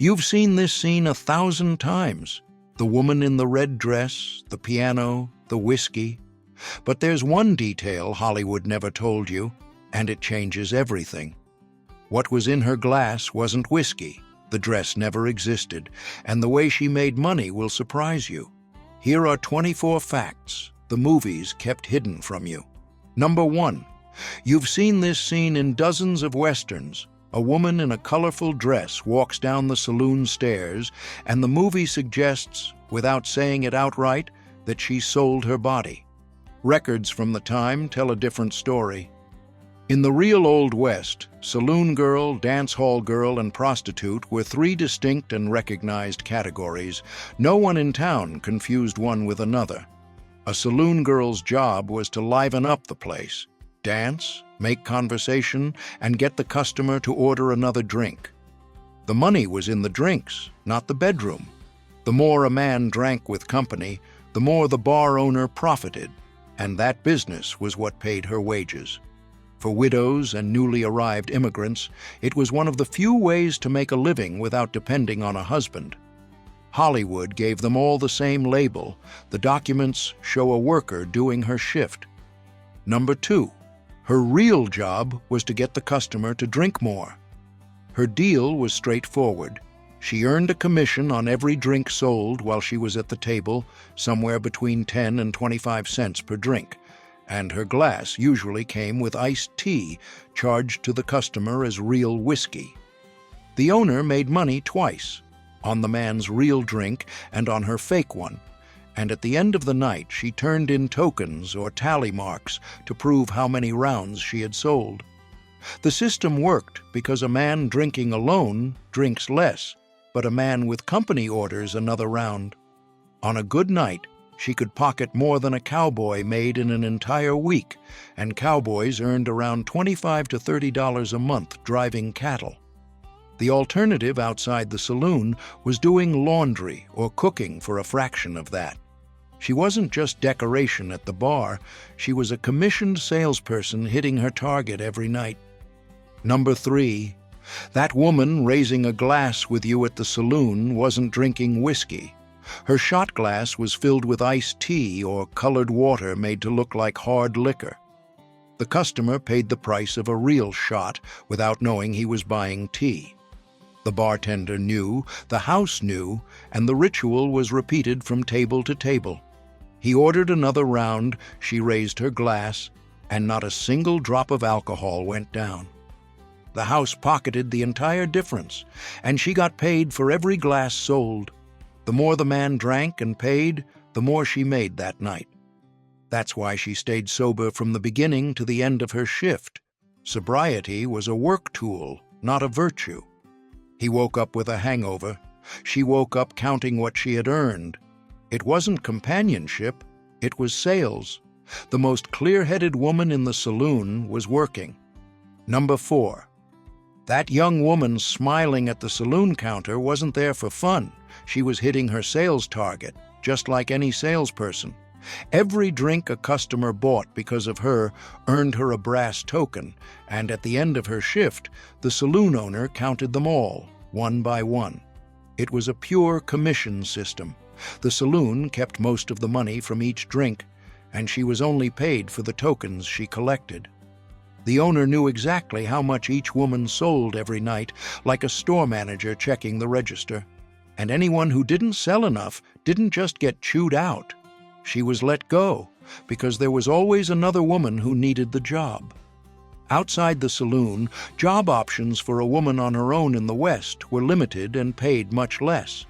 You've seen this scene 1,000 times. The woman in the red dress, the piano, the whiskey. But there's one detail Hollywood never told you, and it changes everything. What was in her glass wasn't whiskey. The dress never existed, and the way she made money will surprise you. Here are 24 facts the movies kept hidden from you. Number 1. You've seen this scene in dozens of westerns. A woman in a colorful dress walks down the saloon stairs, and the movie suggests, without saying it outright, that she sold her body. Records from the time tell a different story. In the real Old West, saloon girl, dance hall girl, and prostitute were 3 distinct and recognized categories. No one in town confused one with another. A saloon girl's job was to liven up the place, dance, make conversation, and get the customer to order another drink. The money was in the drinks, not the bedroom. The more a man drank with company, the more the bar owner profited, and that business was what paid her wages. For widows and newly arrived immigrants, it was one of the few ways to make a living without depending on a husband. Hollywood gave them all the same label. The documents show a worker doing her shift. Number 2. Her real job was to get the customer to drink more. Her deal was straightforward. She earned a commission on every drink sold while she was at the table, somewhere between 10 and 25 cents per drink. And her glass usually came with iced tea, charged to the customer as real whiskey. The owner made money twice, on the man's real drink and on her fake one, and at the end of the night she turned in tokens or tally marks to prove how many rounds she had sold. The system worked because a man drinking alone drinks less, but a man with company orders another round. On a good night, she could pocket more than a cowboy made in an entire week, and cowboys earned around $25 to $30 a month driving cattle. The alternative outside the saloon was doing laundry or cooking for a fraction of that. She wasn't just decoration at the bar, she was a commissioned salesperson hitting her target every night. Number 3. That woman raising a glass with you at the saloon wasn't drinking whiskey. Her shot glass was filled with iced tea or colored water made to look like hard liquor. The customer paid the price of a real shot without knowing he was buying tea. The bartender knew, the house knew, and the ritual was repeated from table to table. He ordered another round, she raised her glass, and not a single drop of alcohol went down. The house pocketed the entire difference, and she got paid for every glass sold. The more the man drank and paid, the more she made that night. That's why she stayed sober from the beginning to the end of her shift. Sobriety was a work tool, not a virtue. He woke up with a hangover. She woke up counting what she had earned. It wasn't companionship, it was sales. The most clear-headed woman in the saloon was working. Number 4. That young woman smiling at the saloon counter wasn't there for fun. She was hitting her sales target, just like any salesperson. Every drink a customer bought because of her earned her a brass token, and at the end of her shift, the saloon owner counted them all, one by one. It was a pure commission system. The saloon kept most of the money from each drink, and she was only paid for the tokens she collected. The owner knew exactly how much each woman sold every night, like a store manager checking the register. And anyone who didn't sell enough didn't just get chewed out. She was let go, because there was always another woman who needed the job. Outside the saloon, job options for a woman on her own in the West were limited and paid much less.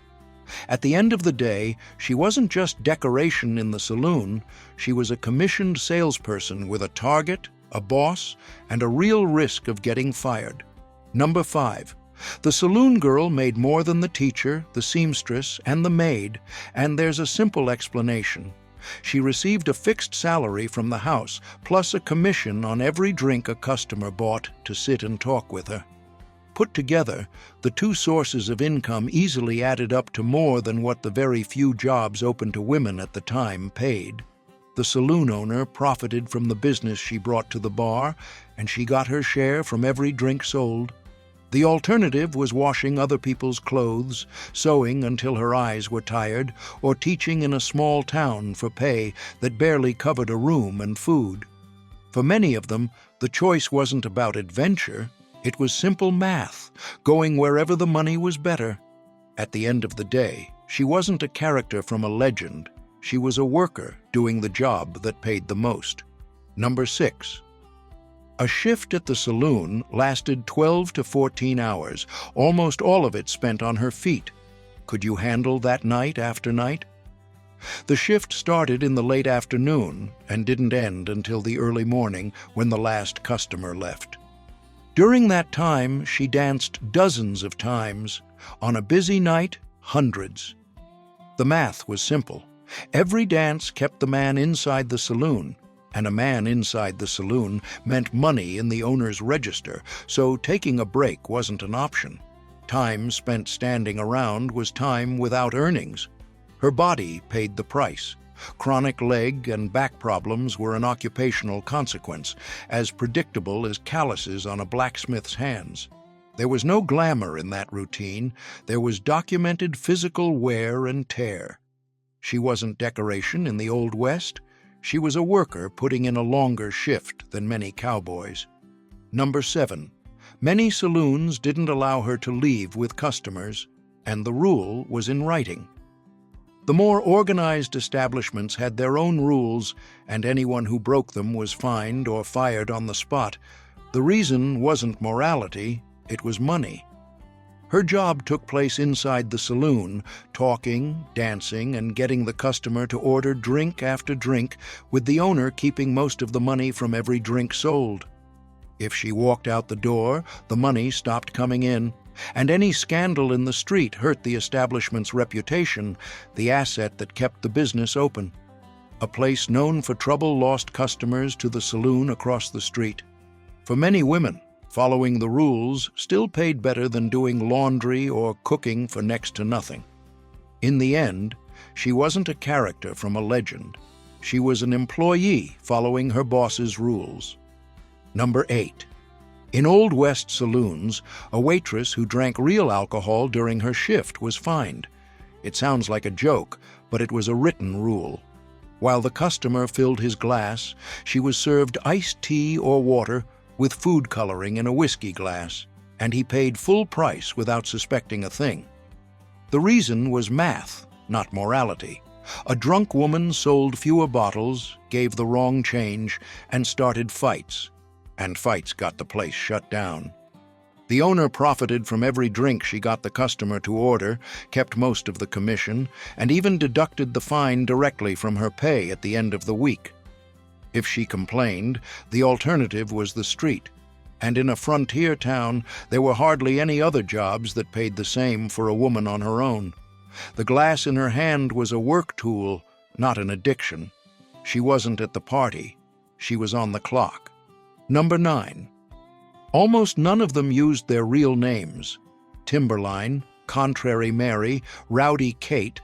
At the end of the day, she wasn't just decoration in the saloon, she was a commissioned salesperson with a target, a boss, and a real risk of getting fired. Number 5. The saloon girl made more than the teacher, the seamstress, and the maid, and there's a simple explanation. She received a fixed salary from the house, plus a commission on every drink a customer bought to sit and talk with her. Put together, the two sources of income easily added up to more than what the very few jobs open to women at the time paid. The saloon owner profited from the business she brought to the bar, and she got her share from every drink sold. The alternative was washing other people's clothes, sewing until her eyes were tired, or teaching in a small town for pay that barely covered a room and food. For many of them, the choice wasn't about adventure. It was simple math, going wherever the money was better. At the end of the day, she wasn't a character from a legend. She was a worker doing the job that paid the most. Number 6. A shift at the saloon lasted 12 to 14 hours, almost all of it spent on her feet. Could you handle that night after night? The shift started in the late afternoon and didn't end until the early morning when the last customer left. During that time, she danced dozens of times. On a busy night, hundreds. The math was simple. Every dance kept the man inside the saloon, and a man inside the saloon meant money in the owner's register, so taking a break wasn't an option. Time spent standing around was time without earnings. Her body paid the price. Chronic leg and back problems were an occupational consequence, as predictable as calluses on a blacksmith's hands. There was no glamour in that routine. There was documented physical wear and tear. She wasn't decoration in the Old West. She was a worker putting in a longer shift than many cowboys. Number 7. Many saloons didn't allow her to leave with customers, and the rule was in writing. The more organized establishments had their own rules, and anyone who broke them was fined or fired on the spot. The reason wasn't morality, it was money. Her job took place inside the saloon, talking, dancing, and getting the customer to order drink after drink, with the owner keeping most of the money from every drink sold. If she walked out the door, the money stopped coming in, and any scandal in the street hurt the establishment's reputation, the asset that kept the business open. A place known for trouble lost customers to the saloon across the street. For many women, following the rules still paid better than doing laundry or cooking for next to nothing. In the end, she wasn't a character from a legend. She was an employee following her boss's rules. Number 8. In Old West saloons, a waitress who drank real alcohol during her shift was fined. It sounds like a joke, but it was a written rule. While the customer filled his glass, she was served iced tea or water with food coloring in a whiskey glass, and he paid full price without suspecting a thing. The reason was math, not morality. A drunk woman sold fewer bottles, gave the wrong change, and started fights. And fights got the place shut down. The owner profited from every drink she got the customer to order, kept most of the commission, and even deducted the fine directly from her pay at the end of the week. If she complained, the alternative was the street, and in a frontier town there were hardly any other jobs that paid the same for a woman on her own. The glass in her hand was a work tool, not an addiction. She wasn't at the party. She was on the clock. Number 9. Almost none of them used their real names. Timberline, Contrary Mary, Rowdy Kate,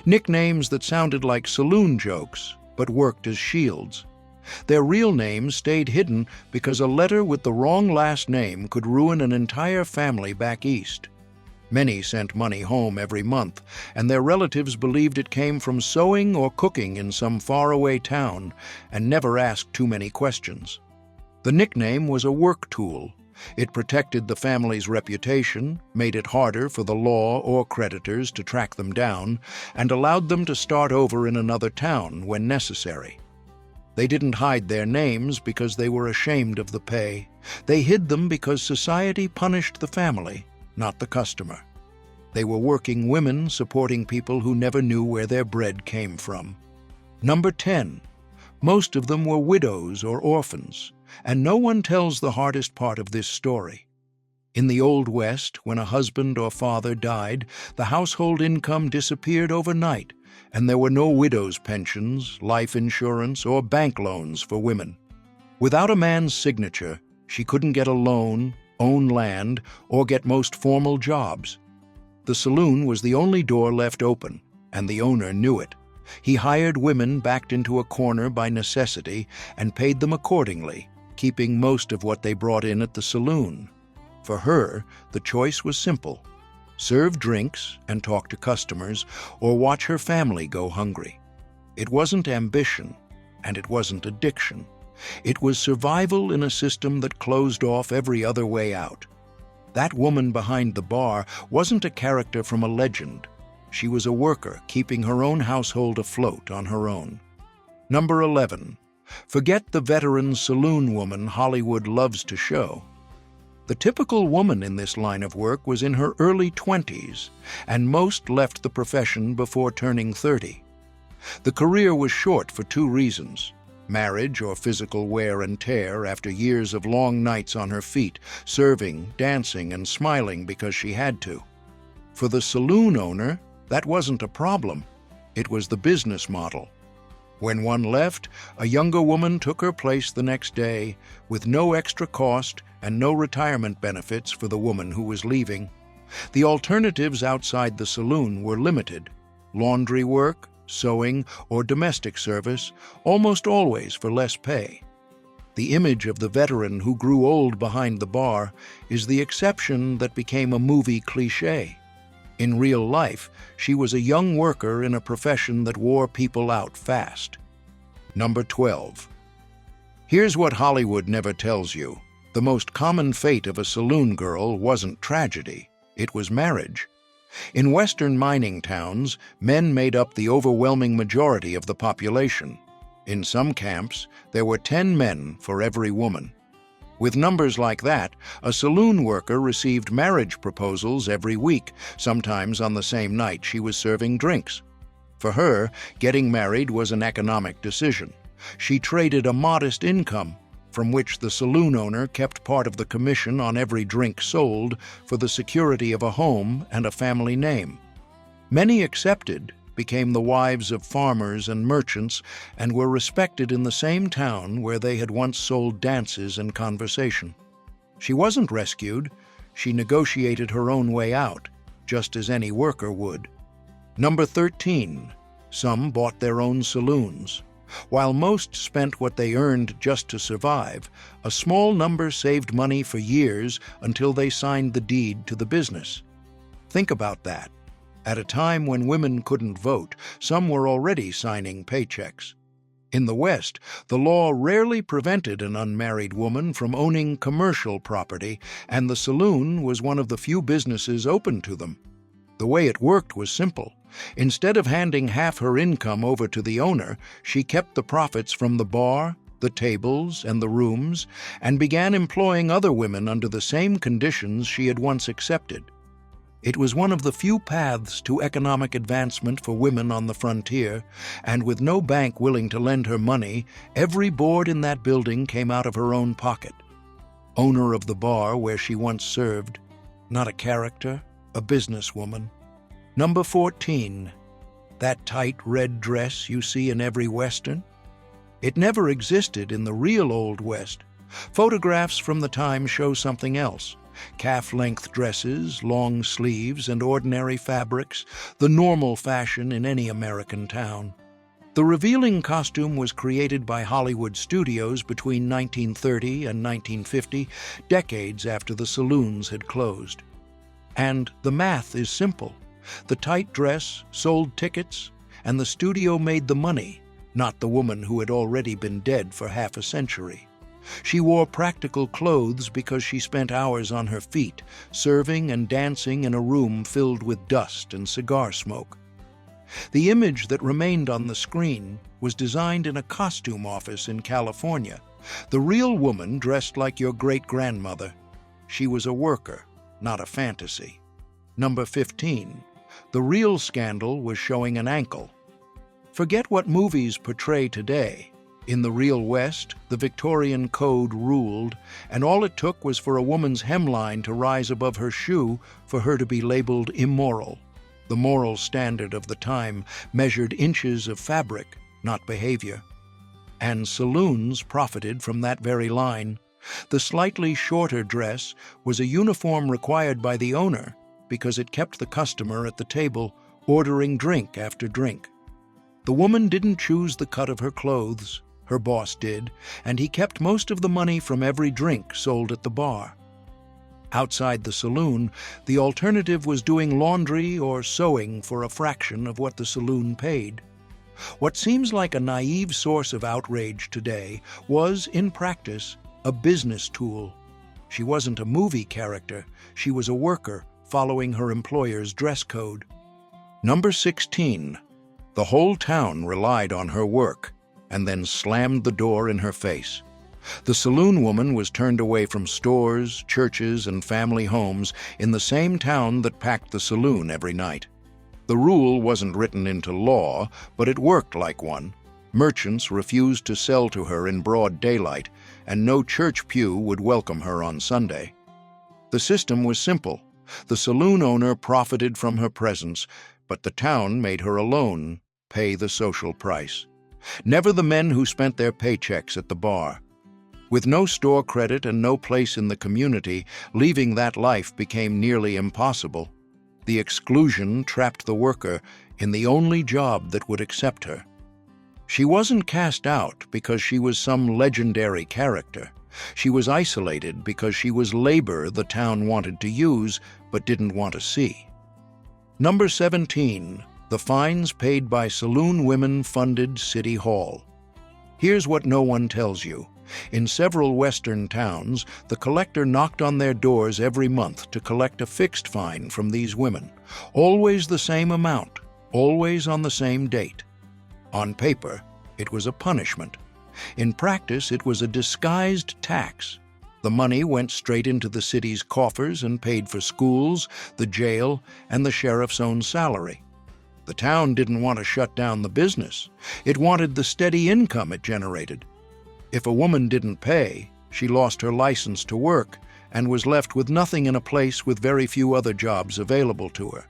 nicknames that sounded like saloon jokes, but worked as shields. Their real names stayed hidden because a letter with the wrong last name could ruin an entire family back east. Many sent money home every month, and their relatives believed it came from sewing or cooking in some faraway town, and never asked too many questions. The nickname was a work tool. It protected the family's reputation, made it harder for the law or creditors to track them down, and allowed them to start over in another town when necessary. They didn't hide their names because they were ashamed of the pay. They hid them because society punished the family, not the customer. They were working women supporting people who never knew where their bread came from. Number 10. Most of them were widows or orphans, and no one tells the hardest part of this story. In the Old West, when a husband or father died, the household income disappeared overnight, and there were no widow's pensions, life insurance, or bank loans for women. Without a man's signature, she couldn't get a loan, own land, or get most formal jobs. The saloon was the only door left open, and the owner knew it. He hired women backed into a corner by necessity and paid them accordingly, keeping most of what they brought in at the saloon. For her, the choice was simple: serve drinks and talk to customers, or watch her family go hungry. It wasn't ambition, and it wasn't addiction. It was survival in a system that closed off every other way out. That woman behind the bar wasn't a character from a legend. She was a worker keeping her own household afloat on her own. Number 11. Forget the veteran saloon woman Hollywood loves to show. The typical woman in this line of work was in her early 20s, and most left the profession before turning 30. The career was short for two reasons: marriage or physical wear and tear after years of long nights on her feet, serving, dancing, and smiling because she had to. For the saloon owner, that wasn't a problem. It was the business model. When one left, a younger woman took her place the next day, with no extra cost and no retirement benefits for the woman who was leaving. The alternatives outside the saloon were limited: laundry work, sewing, or domestic service, almost always for less pay. The image of the veteran who grew old behind the bar is the exception that became a movie cliché. In real life, she was a young worker in a profession that wore people out fast. Number 12. Here's what Hollywood never tells you. The most common fate of a saloon girl wasn't tragedy, it was marriage. In western mining towns, men made up the overwhelming majority of the population. In some camps, there were 10 men for every woman. With numbers like that, a saloon worker received marriage proposals every week, sometimes on the same night she was serving drinks. For her, getting married was an economic decision. She traded a modest income, from which the saloon owner kept part of the commission on every drink sold, for the security of a home and a family name. Many accepted, became the wives of farmers and merchants, and were respected in the same town where they had once sold dances and conversation. She wasn't rescued, she negotiated her own way out, just as any worker would. Number 13. Some bought their own saloons. While most spent what they earned just to survive, a small number saved money for years until they signed the deed to the business. Think about that. At a time when women couldn't vote, some were already signing paychecks. In the West, the law rarely prevented an unmarried woman from owning commercial property, and the saloon was one of the few businesses open to them. The way it worked was simple. Instead of handing half her income over to the owner, she kept the profits from the bar, the tables, and the rooms, and began employing other women under the same conditions she had once accepted. It was one of the few paths to economic advancement for women on the frontier, and with no bank willing to lend her money, every board in that building came out of her own pocket. Owner of the bar where she once served, not a character, a businesswoman. Number 14. That tight red dress you see in every Western? It never existed in the real Old West. Photographs from the time show something else. Calf-length dresses, long sleeves, and ordinary fabrics, the normal fashion in any American town. The revealing costume was created by Hollywood studios between 1930 and 1950, decades after the saloons had closed. And the math is simple. The tight dress sold tickets, and the studio made the money, not the woman who had already been dead for half a century. She wore practical clothes because she spent hours on her feet, serving and dancing in a room filled with dust and cigar smoke. The image that remained on the screen was designed in a costume office in California. The real woman dressed like your great-grandmother. She was a worker, not a fantasy. Number 15. The real scandal was showing an ankle. Forget what movies portray today. In the real West, the Victorian code ruled, and all it took was for a woman's hemline to rise above her shoe for her to be labeled immoral. The moral standard of the time measured inches of fabric, not behavior. And saloons profited from that very line. The slightly shorter dress was a uniform required by the owner because it kept the customer at the table ordering drink after drink. The woman didn't choose the cut of her clothes. Her boss did, and he kept most of the money from every drink sold at the bar. Outside the saloon, the alternative was doing laundry or sewing for a fraction of what the saloon paid. What seems like a naive source of outrage today was, in practice, a business tool. She wasn't a movie character, she was a worker following her employer's dress code. Number 16. The whole town relied on her work, and then slammed the door in her face. The saloon woman was turned away from stores, churches, and family homes in the same town that packed the saloon every night. The rule wasn't written into law, but it worked like one. Merchants refused to sell to her in broad daylight, and no church pew would welcome her on Sunday. The system was simple. The saloon owner profited from her presence, but the town made her alone pay the social price. Never the men who spent their paychecks at the bar. With no store credit and no place in the community, leaving that life became nearly impossible. The exclusion trapped the worker in the only job that would accept her. She wasn't cast out because she was some legendary character. She was isolated because she was labor the town wanted to use but didn't want to see. Number 17. The fines paid by saloon women funded City Hall. Here's what no one tells you. In several Western towns, the collector knocked on their doors every month to collect a fixed fine from these women. Always the same amount, always on the same date. On paper, it was a punishment. In practice, it was a disguised tax. The money went straight into the city's coffers and paid for schools, the jail, and the sheriff's own salary. The town didn't want to shut down the business. It wanted the steady income it generated. If a woman didn't pay, she lost her license to work and was left with nothing in a place with very few other jobs available to her.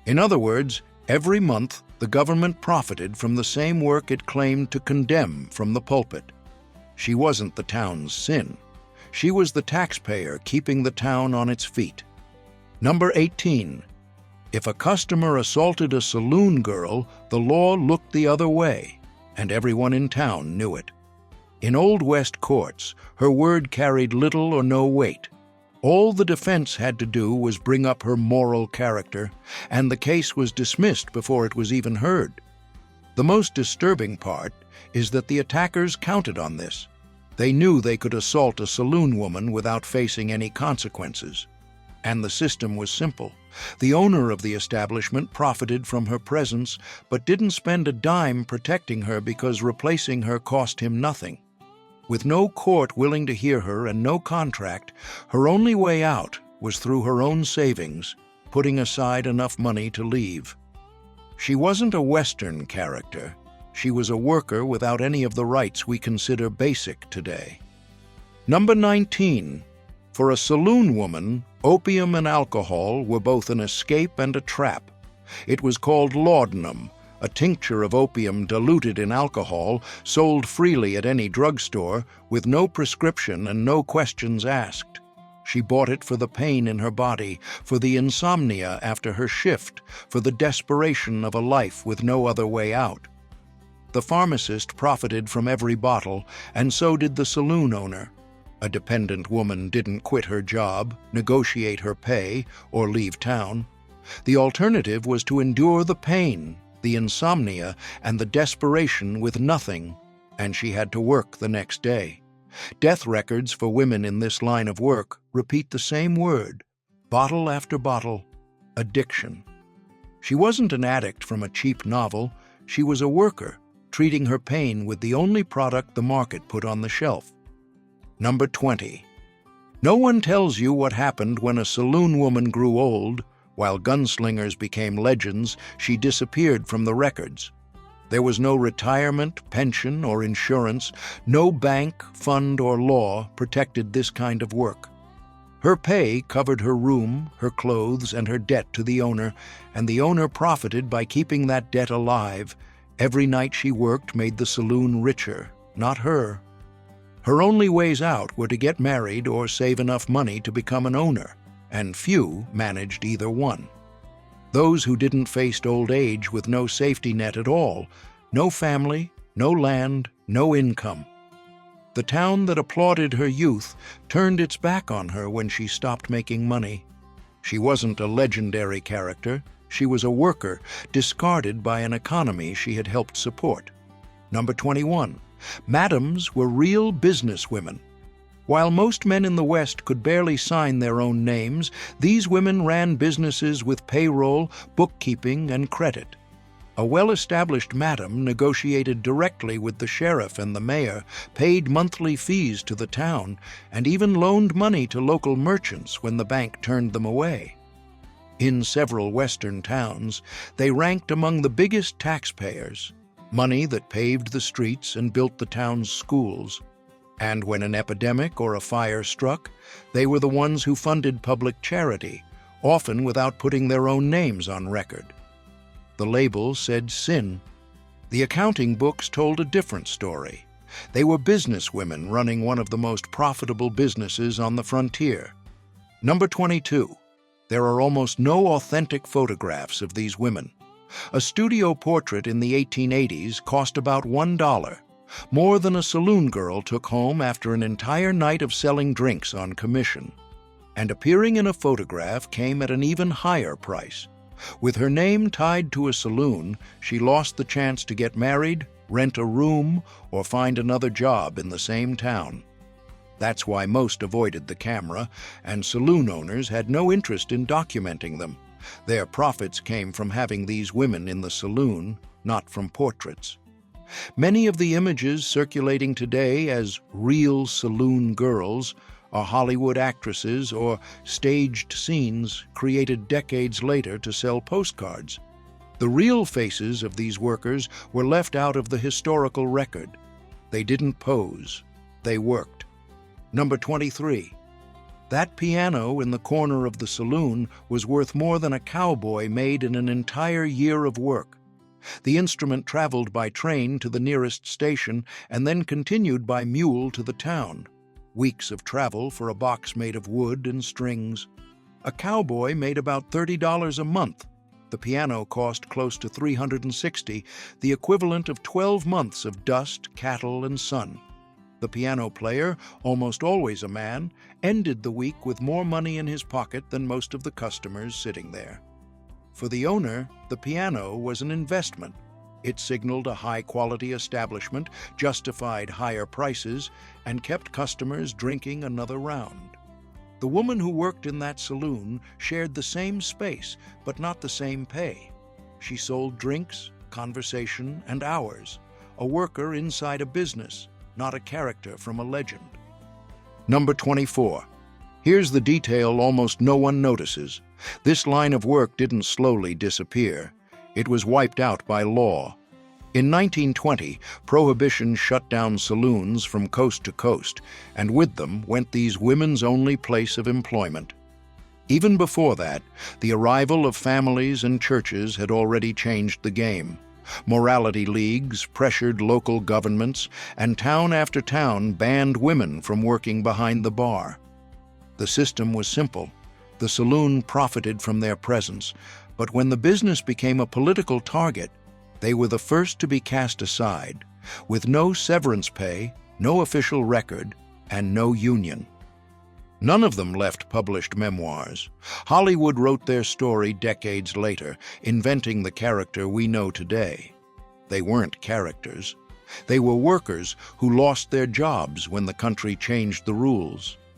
In other words, every month the government profited from the same work it claimed to condemn from the pulpit. She wasn't the town's sin. She was the taxpayer keeping the town on its feet. Number 18. If a customer assaulted a saloon girl, the law looked the other way, and everyone in town knew it. In Old West courts, her word carried little or no weight. All the defense had to do was bring up her moral character, and the case was dismissed before it was even heard. The most disturbing part is that the attackers counted on this. They knew they could assault a saloon woman without facing any consequences. And the system was simple. The owner of the establishment profited from her presence, but didn't spend a dime protecting her because replacing her cost him nothing. With no court willing to hear her and no contract, her only way out was through her own savings, putting aside enough money to leave. She wasn't a Western character. She was a worker without any of the rights we consider basic today. Number 19. For a saloon woman, opium and alcohol were both an escape and a trap. It was called laudanum, a tincture of opium diluted in alcohol, sold freely at any drugstore, with no prescription and no questions asked. She bought it for the pain in her body, for the insomnia after her shift, for the desperation of a life with no other way out. The pharmacist profited from every bottle, and so did the saloon owner. A dependent woman didn't quit her job, negotiate her pay, or leave town. The alternative was to endure the pain, the insomnia, and the desperation with nothing, and she had to work the next day. Death records for women in this line of work repeat the same word, bottle after bottle, addiction. She wasn't an addict from a cheap novel. She was a worker, treating her pain with the only product the market put on the shelf. Number 20. No one tells you what happened when a saloon woman grew old. While gunslingers became legends, she disappeared from the records. There was no retirement, pension, or insurance. No bank, fund, or law protected this kind of work. Her pay covered her room, her clothes, and her debt to the owner, and the owner profited by keeping that debt alive. Every night she worked made the saloon richer, not her. Her only ways out were to get married or save enough money to become an owner, and few managed either one. Those who didn't face old age with no safety net at all, no family, no land, no income. The town that applauded her youth turned its back on her when she stopped making money. She wasn't a legendary character. She was a worker, discarded by an economy she had helped support. Number 21. Madams were real businesswomen. While most men in the West could barely sign their own names, these women ran businesses with payroll, bookkeeping, and credit. A well-established madam negotiated directly with the sheriff and the mayor, paid monthly fees to the town, and even loaned money to local merchants when the bank turned them away. In several Western towns, they ranked among the biggest taxpayers, money that paved the streets and built the town's schools. And when an epidemic or a fire struck, they were the ones who funded public charity, often without putting their own names on record. The label said sin. The accounting books told a different story. They were businesswomen running one of the most profitable businesses on the frontier. Number 22. There are almost no authentic photographs of these women. A studio portrait in the 1880s cost about $1, more than a saloon girl took home after an entire night of selling drinks on commission. And appearing in a photograph came at an even higher price. With her name tied to a saloon, she lost the chance to get married, rent a room, or find another job in the same town. That's why most avoided the camera, and saloon owners had no interest in documenting them. Their profits came from having these women in the saloon, not from portraits. Many of the images circulating today as real saloon girls are Hollywood actresses or staged scenes created decades later to sell postcards. The real faces of these workers were left out of the historical record. They didn't pose, they worked. Number 23. That piano in the corner of the saloon was worth more than a cowboy made in an entire year of work. The instrument traveled by train to the nearest station and then continued by mule to the town. Weeks of travel for a box made of wood and strings. A cowboy made about $30 a month. The piano cost close to $360, the equivalent of 12 months of dust, cattle, and sun. The piano player, almost always a man, ended the week with more money in his pocket than most of the customers sitting there. For the owner, the piano was an investment. It signaled a high-quality establishment, justified higher prices, and kept customers drinking another round. The woman who worked in that saloon shared the same space, but not the same pay. She sold drinks, conversation, and hours, a worker inside a business, not a character from a legend. Number 24. Here's the detail almost no one notices. This line of work didn't slowly disappear. It was wiped out by law. In 1920, Prohibition shut down saloons from coast to coast, and with them went these women's only place of employment. Even before that, the arrival of families and churches had already changed the game. Morality leagues pressured local governments, and town after town banned women from working behind the bar. The system was simple. The saloon profited from their presence, but when the business became a political target, they were the first to be cast aside, with no severance pay, no official record, and no union. None of them left published memoirs. Hollywood wrote their story decades later, inventing the character we know today. They weren't characters. They were workers who lost their jobs when the country changed the rules.